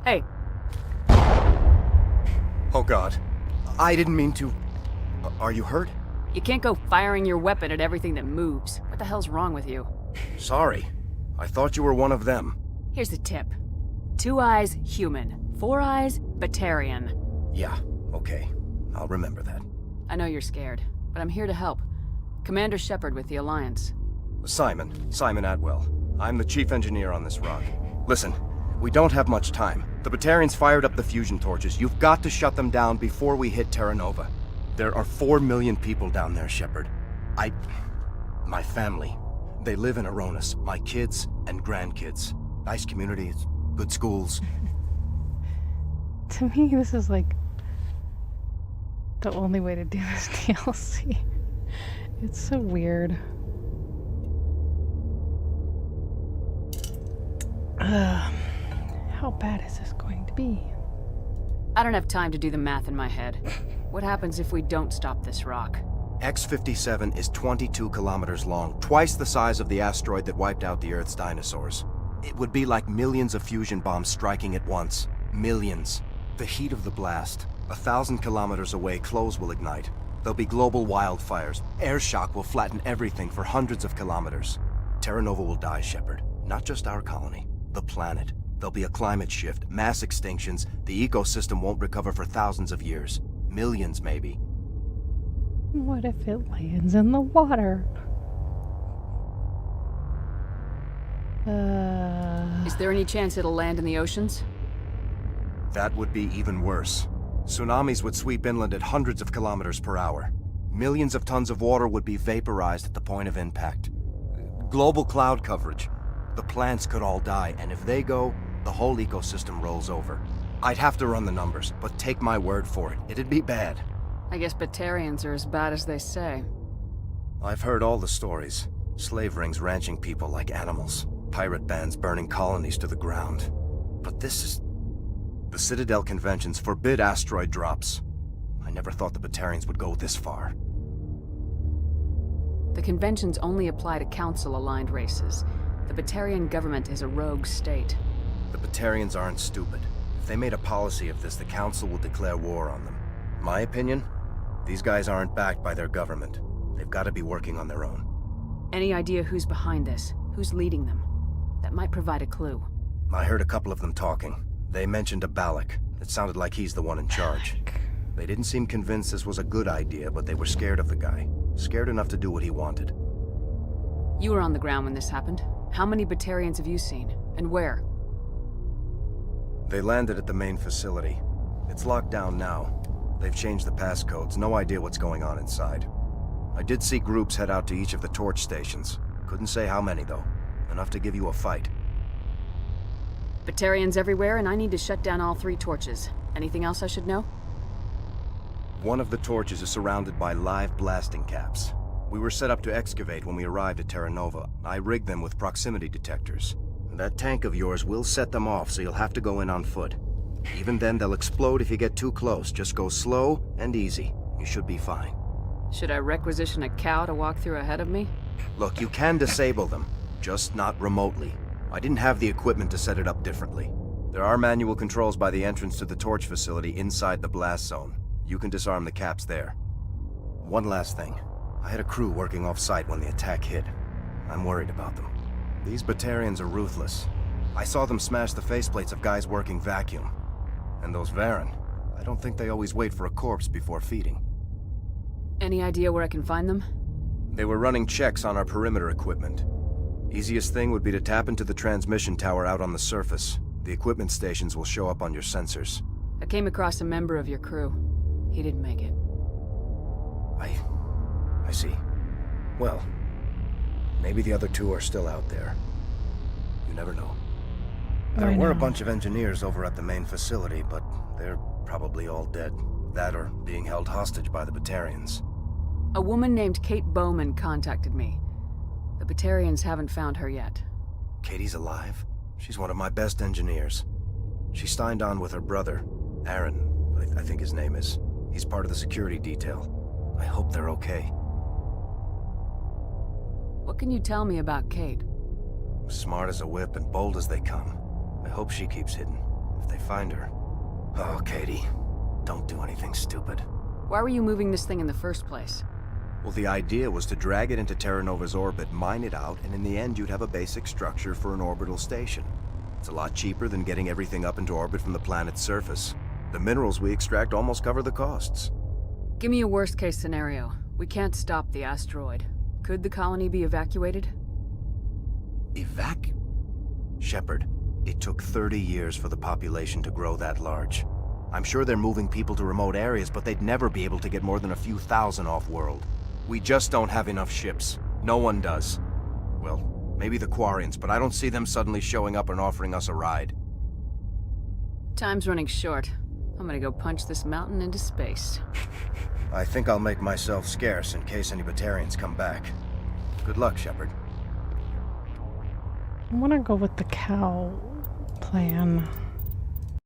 Hey, Oh God. I didn't mean to... Are you hurt? you can't go firing your weapon at everything that moves. What the hell's wrong with you? Sorry. I thought you were one of them. Here's the tip. 2 eyes, human. 4 eyes, Batarian. Yeah, okay. I'll remember that. I know you're scared, but I'm here to help. Commander Shepard with the Alliance. Simon Atwell. I'm the chief engineer on this rock. Listen, we don't have much time. The Batarians fired up the fusion torches. You've got to shut them down before we hit Terra Nova. There are 4 million people down there, Shepard. My family. They live in Aronis. My kids and grandkids. Nice communities, good schools. To me, this is like the only way to do this DLC. It's so weird. How bad is this going to be? I don't have time to do the math in my head. What happens if we don't stop this rock? X-57 is 22 kilometers long, twice the size of the asteroid that wiped out the Earth's dinosaurs. It would be like millions of fusion bombs striking at once. Millions. The heat of the blast. 1,000 kilometers away, clothes will ignite. There'll be global wildfires. Air shock will flatten everything for hundreds of kilometers. Terra Nova will die, Shepard. Not just our colony. The planet. There'll be a climate shift, mass extinctions. The ecosystem won't recover for thousands of years. Millions, maybe. What if it lands in the water? Is there any chance it'll land in the oceans? That would be even worse. Tsunamis would sweep inland at hundreds of kilometers per hour. Millions of tons of water would be vaporized at the point of impact. Global cloud coverage. The plants could all die, and if they go, the whole ecosystem rolls over. I'd have to run the numbers, but take my word for it, it'd be bad. I guess Batarians are as bad as they say. I've heard all the stories. Slave rings ranching people like animals. Pirate bands burning colonies to the ground. But this is... The Citadel conventions forbid asteroid drops. I never thought the Batarians would go this far. The conventions only apply to Council-aligned races. The Batarian government is a rogue state. The Batarians aren't stupid. If they made a policy of this, the Council will declare war on them. My opinion? These guys aren't backed by their government. They've got to be working on their own. Any idea who's behind this? Who's leading them? That might provide a clue. I heard a couple of them talking. They mentioned a Balak. It sounded like he's the one in charge. They didn't seem convinced this was a good idea, but they were scared of the guy. Scared enough to do what he wanted. You were on the ground when this happened. How many Batarians have you seen? And where? They landed at the main facility. It's locked down now. They've changed the passcodes. No idea what's going on inside. I did see groups head out to each of the torch stations. Couldn't say how many, though. Enough to give you a fight. Batarians everywhere, and I need to shut down all 3 torches. Anything else I should know? One of the torches is surrounded by live blasting caps. We were set up to excavate when we arrived at Terra Nova. I rigged them with proximity detectors. That tank of yours will set them off, so you'll have to go in on foot. Even then, they'll explode if you get too close. Just go slow and easy. You should be fine. Should I requisition a cow to walk through ahead of me? Look, you can disable them, just not remotely. I didn't have the equipment to set it up differently. There are manual controls by the entrance to the torch facility inside the blast zone. You can disarm the caps there. One last thing. I had a crew working off-site when the attack hit. I'm worried about them. These Batarians are ruthless. I saw them smash the faceplates of guys working vacuum. And those Varen, I don't think they always wait for a corpse before feeding. Any idea where I can find them? They were running checks on our perimeter equipment. Easiest thing would be to tap into the transmission tower out on the surface. The equipment stations will show up on your sensors. I came across a member of your crew. He didn't make it. I see. Well, maybe the other 2 are still out there. You never know. There were a bunch of engineers over at the main facility, but they're probably all dead. That or being held hostage by the Batarians. A woman named Kate Bowman contacted me. The Batarians haven't found her yet. Katie's alive? She's one of my best engineers. She signed on with her brother, Aaron, I think his name is. He's part of the security detail. I hope they're okay. What can you tell me about Kate? Smart as a whip and bold as they come. I hope she keeps hidden. If they find her... Oh, Katie. Don't do anything stupid. Why were you moving this thing in the first place? Well, the idea was to drag it into Terra Nova's orbit, mine it out, and in the end you'd have a basic structure for an orbital station. It's a lot cheaper than getting everything up into orbit from the planet's surface. The minerals we extract almost cover the costs. Give me a worst-case scenario. We can't stop the asteroid. Could the colony be evacuated? Shepard, it took 30 years for the population to grow that large. I'm sure they're moving people to remote areas, but they'd never be able to get more than a few thousand off-world. We just don't have enough ships. No one does. Well, maybe the Quarians, but I don't see them suddenly showing up and offering us a ride. Time's running short. I'm gonna go punch this mountain into space. I think I'll make myself scarce in case any Batarians come back. Good luck, Shepard. I want to go with the cow plan.